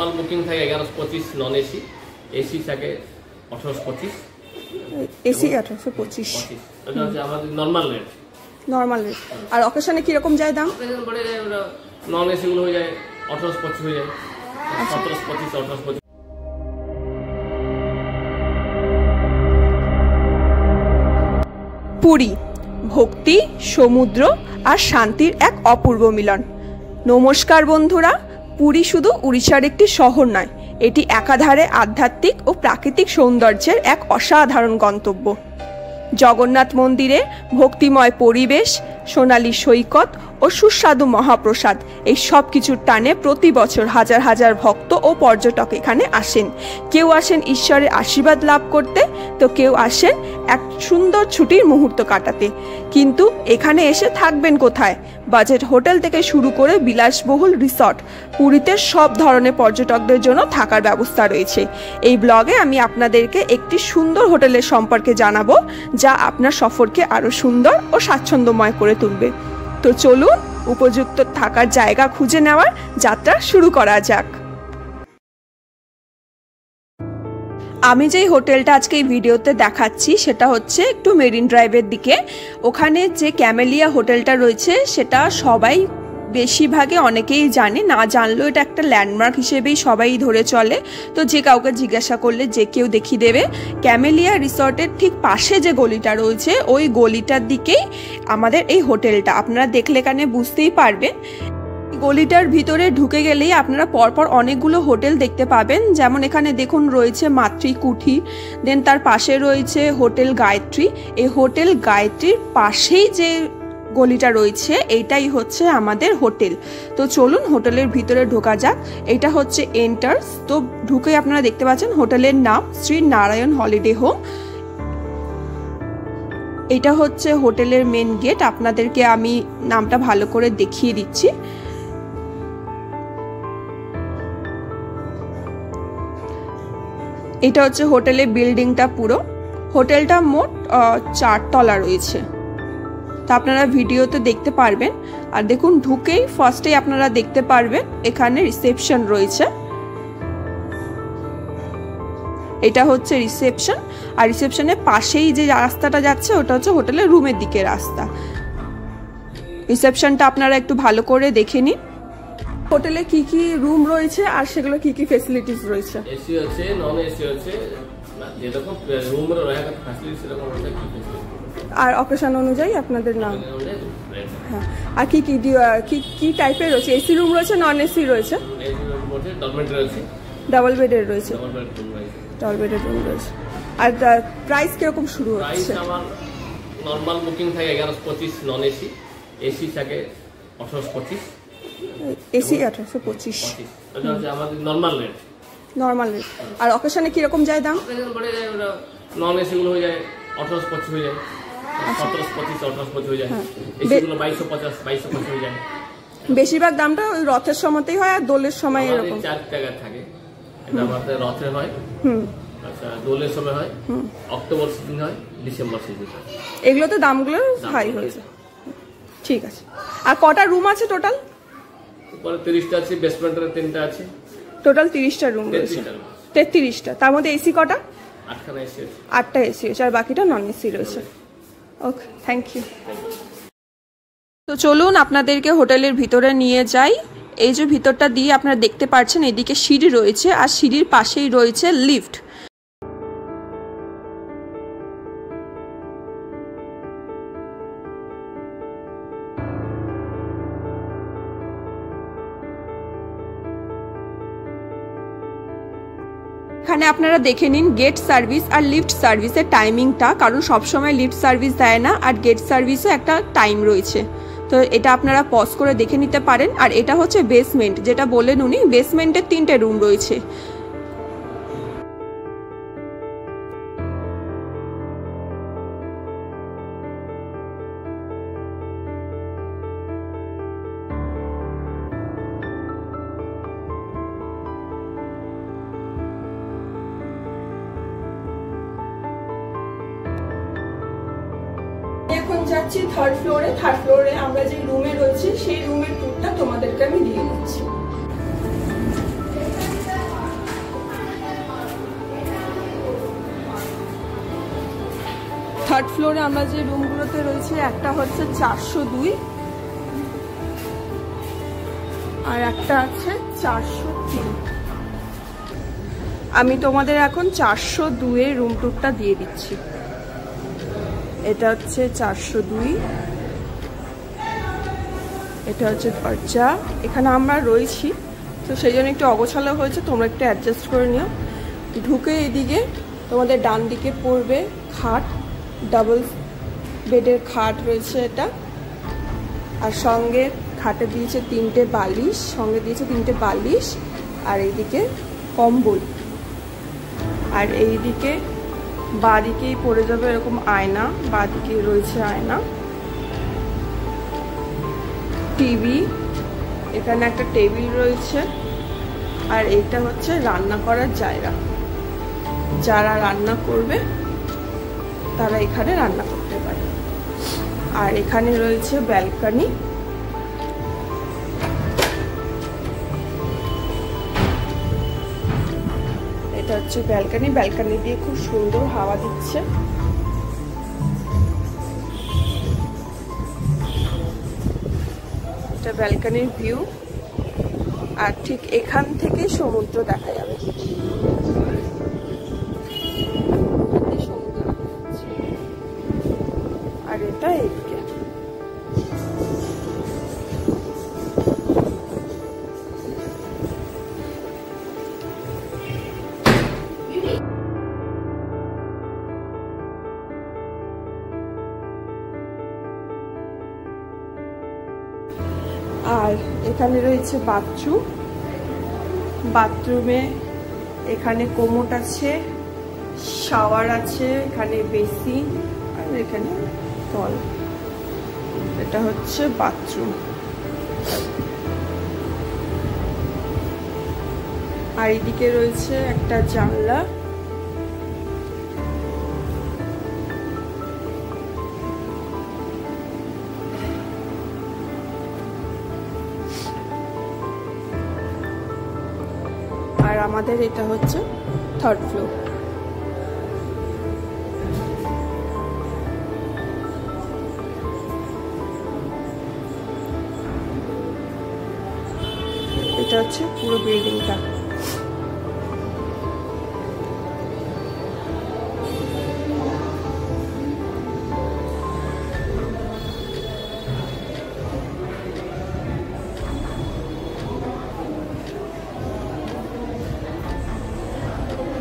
Normal booking থাকে 1125, non AC, AC থাকে 1825, AC 1825, এটা হচ্ছে আমাদের নর্মাল রেট। আর অকেশনে কি রকম যায় দাম? নন এসি গুলো হয়ে যায় 1825 হয়ে যায়, 1725, 1825। পুরী ভক্তি, সমুদ্র আর শান্তির এক অপূর্ব মিলন। নমস্কার বন্ধুরা, পুরী শুধু উড়িষ্যার একটি শহর নয়, এটি একাধারে আধ্যাত্মিক ও প্রাকৃতিক সৌন্দর্যের এক অসাধারণ গন্তব্য। জগন্নাথ মন্দিরে ভক্তিময় পরিবেশ, সোনালী সৈকত ও সুস্বাদু মহাপ্রসাদ, এই সব কিছুর টানে প্রতি বছর হাজার হাজার ভক্ত ও পর্যটক এখানে আসেন। কেউ আসেন ঈশ্বরের আশীর্বাদ লাভ করতে, তো কেউ আসেন এক সুন্দর ছুটির মুহূর্ত কাটাতে। কিন্তু এখানে এসে থাকবেন কোথায়? বাজেট হোটেল থেকে শুরু করে বিলাসবহুল রিসর্ট, পুরীতে সব ধরনের পর্যটকদের জন্য থাকার ব্যবস্থা রয়েছে। এই ব্লগে আমি আপনাদেরকে একটি সুন্দর হোটেলের সম্পর্কে জানাবো, যা আপনার সফরকে আরো সুন্দর ও স্বাচ্ছন্দ্যময় করে তুলবে। তো চলুন উপযুক্ত থাকার জায়গা খুঁজে নেওয়ার যাত্রা শুরু করা যাক। আমি যেই হোটেলটা আজকে এই ভিডিওতে দেখাচ্ছি সেটা হচ্ছে একটু মেরিন ড্রাইভের দিকে। ওখানে যে ক্যামেলিয়া হোটেলটা রয়েছে সেটা সবাই বেশিরভাগে অনেকেই জানে, না জানলেও এটা একটা ল্যান্ডমার্ক হিসেবেই সবাই ধরে চলে। তো যে কাউকে জিজ্ঞাসা করলে যে কেউ দেখিয়ে দেবে। ক্যামেলিয়া রিসর্টের ঠিক পাশে যে গলিটা রয়েছে ওই গলিটার দিকেই আমাদের এই হোটেলটা। আপনারা দেখলে এখানে বুঝতেই পারবেন। গলিটার ভিতরে ঢুকে গেলেই আপনারা পরপর অনেকগুলো হোটেল দেখতে পাবেন। যেমন এখানে দেখুন রয়েছে মাতৃকুঠি, দেন তার পাশে রয়েছে হোটেল গায়ত্রী। এই হোটেল গায়ত্রীর পাশেই যে গলিটা রয়েছে এইটাই হচ্ছে আমাদের হোটেল। তো চলুন হোটেলের ভিতরে ঢোকা যাক। এটা হচ্ছে এন্টার্স। তো ঢুকে আপনারা দেখতে পাচ্ছেন হোটেলের নাম শ্রী নারায়ণ হলিডে হোম। এটা হচ্ছে হোটেলের মেন গেট। আপনাদেরকে আমি নামটা ভালো করে দেখিয়ে দিচ্ছি। এটা হচ্ছে হোটেলের বিল্ডিংটা পুরো। হোটেলটা মোট 4 তলা রয়েছে, তা আপনারা ভিডিওতে দেখতে পারবেন। আর দেখুন ঢুকেই ফার্স্টেই আপনারা দেখতে পারবেন এখানে রিসেপশন রয়েছে। এটা হচ্ছে রিসেপশন, আর রিসেপশনের পাশেই যে রাস্তাটা যাচ্ছে ওটা হচ্ছে হোটেলের রুমের দিকে রাস্তা। রিসেপশনটা আপনারা একটু ভালো করে দেখে নিন। হোটেলে কি কি রুম রয়েছে আর সেগুলো কি কি ফ্যাসিলিটিস রয়েছে? এসি আছে, নন এসি আছে, যেরকম রুমের রয়েছে ফ্যাসিলিটি সেরকম আছে। আর অকেশন অনুযায়ী আপনাদের নাম। হ্যাঁ, আর কি কি কি টাইপের রয়েছে? এসি রুম রয়েছে, নন এসি রয়েছে, ডাবল বেডের রয়েছে, ডাবল বেডের রুম রয়েছে। আর প্রাইস কিরকম শুরু হচ্ছে? আমার নর্মাল বুকিং থাকে 1125, নন এসি, এসি থাকে 1825, এসি 1825, এটা হচ্ছে আমাদের নর্মাল রেট। আর অকেশনে কি রকম যায় দাম? নন এসি গুলো হয়ে যায় 1825 হয়ে যায়, 1725, 1825 হয়ে যায়, এসি গুলো 2250, 2250 হয়ে যায়। বেশিরভাগ দামটা ওই রথের সময়তেই হয় আর দোলের সময় এরকম 4 টাকা থাকে। এটা আমাদের রথের হয়, আচ্ছা দোলের সময় হয়, অক্টোবর সিজন হয়, ডিসেম্বর সিজন হয়। এগুলোতে দামগুলো হাই হয়েছে। ঠিক আছে। আর কটা রুম আছে টোটাল? উপরে 30টা আছে, বেসমেন্টের 3টা আছে, টোটাল 30টা রুম রয়েছে। 33টা। তার মধ্যে এসি কটা? 8খানা এসি আছে। 8টা এসি আছে আর বাকিটা নন এসি রয়েছে। ওকে, থ্যাংক ইউ। তো চলুন আপনাদেরকে হোটেলের ভিতরে নিয়ে যাই। এই যে ভিতরটা দিয়ে আপনারা দেখতে পাচ্ছেন এদিকে সিঁড়ি রয়েছে আর সিঁড়ির পাশেই রয়েছে লিফট। এখানে আপনারা দেখে নিন গেট সার্ভিস আর লিফট সার্ভিসের টাইমিংটা, কারণ সবসময় লিফট সার্ভিস দেয় না আর গেট সার্ভিসে একটা টাইম রয়েছে। তো এটা আপনারা পজ করে দেখে নিতে পারেন। আর এটা হচ্ছে বেসমেন্ট, যেটা বললেন উনি, বেসমেন্টের 3টে রুম রয়েছে। এখন যাচ্ছি থার্ড ফ্লোরে আমরা যে রুমে রয়েছি সেই রুমের ট্যুরটা তোমাদেরকে আমি দিয়ে দিচ্ছি। থার্ড ফ্লোরে আমরা যে রুমগুলোতে রয়েছে, একটা হচ্ছে 402 আর একটা আছে 403। আমি তোমাদের এখন 402 এর রুম টুরটা দিয়ে দিচ্ছি। এটা হচ্ছে 402, এটা হচ্ছে দরজা। এখানে আমরা রয়েছি তো সেই জন্য একটু অগোছালো হয়েছে, তোমরা একটু অ্যাডজাস্ট করে নিও। ঢুকে এদিকে তোমাদের ডান দিকে পড়বে খাট, ডাবল বেডের খাট রয়েছে এটা, আর সঙ্গে খাটে দিয়েছে 3টে বালিশ, সঙ্গে দিয়েছে 3টে বালিশ, আর এইদিকে কম্বল। আর এইদিকে বাঁদিকেই পড়ে যাবে এরকম আয়না, বাঁদিকে রয়েছে আয়না, টিভি, এখানে একটা টেবিল রয়েছে। আর এইটা হচ্ছে রান্না করার জায়গা, যারা রান্না করবে তারা এখানে রান্না করতে পারে। আর এখানে রয়েছে ব্যালকনি, এটা হচ্ছে ব্যালকনি। ব্যালকনি দিয়ে খুব সুন্দর হাওয়া দিচ্ছে। এটা ব্যালকনির ভিউ, আর ঠিক এখান থেকে সমুদ্র দেখা যাবে। আর এটা এইদিকে। আর এখানে রয়েছে বাথরুম। বাথরুমে এখানে কোমোড আছে, শাওয়ার আছে, এখানে বেসিন, আর এখানে তল। এটা হচ্ছে বাথরুম। আর এদিকে রয়েছে একটা জানলা। আর আমাদের এটা হচ্ছে থার্ড ফ্লোর। এটা হচ্ছে পুরো বিল্ডিংটা।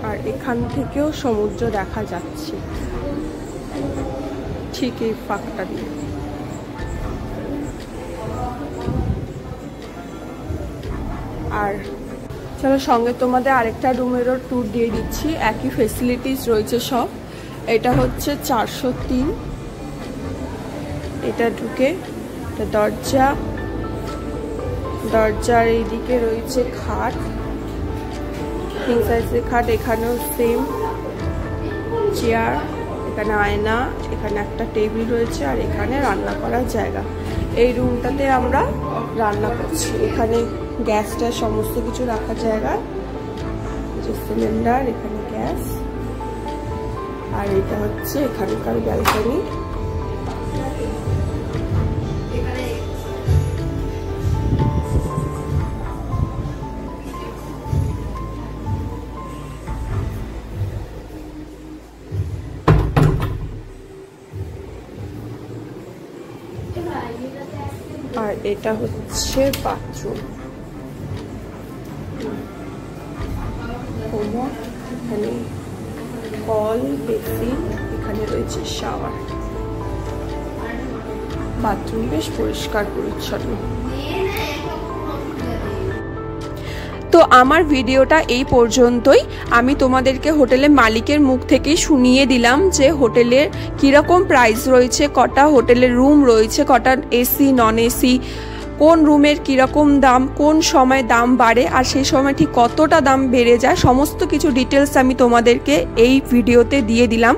আর এখান থেকেও সমুদ্র দেখা যাচ্ছে ঠিক এই ফাঁকটা দিয়ে। আর চলো সঙ্গে তোমাদের আরেকটা রুমেরও ট্যুর দিয়ে দিচ্ছি, একই ফেসিলিটিস রয়েছে সব। এটা হচ্ছে 403। এটা ঢুকে এটা দরজা, দরজার এইদিকে রয়েছে খাট, কিং সাইজের খাট। এখানেও সেম চেয়ার, এখানে আয়না, এখানে একটা টেবিল রয়েছে, আর এখানে রান্না করার জায়গা। এই রুমটাতে আমরা রান্না করছি। এখানে গ্যাসটা সমস্ত কিছু রাখার জায়গা, যে সিলিন্ডার, এখানে গ্যাস। আর এটা হচ্ছে এখানকার ব্যালকনি। আর এটা হচ্ছে বাথরুম। এখানে কল, বেসিন, এখানে রয়েছে শাওয়ার। বাথরুম বেশ পরিষ্কার পরিচ্ছন্ন। তো আমার ভিডিওটা এই পর্যন্তই। আমি তোমাদেরকে হোটেলের মালিকের মুখ থেকেই শুনিয়ে দিলাম যে হোটেলের কীরকম প্রাইস রয়েছে, কটা হোটেলের রুম রয়েছে, কটা এসি, নন এসি, কোন রুমের কীরকম দাম, কোন সময় দাম বাড়ে, আর সেই সময় ঠিক কতটা দাম বেড়ে যায়, সমস্ত কিছু ডিটেলস আমি তোমাদেরকে এই ভিডিওতে দিয়ে দিলাম।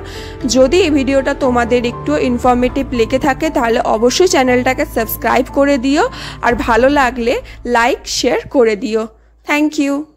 যদি এই ভিডিওটা তোমাদের একটু ইনফরমেটিভ লেগে থাকে তাহলে অবশ্যই চ্যানেলটাকে সাবস্ক্রাইব করে দিও, আর ভালো লাগলে লাইক শেয়ার করে দিও। Thank you.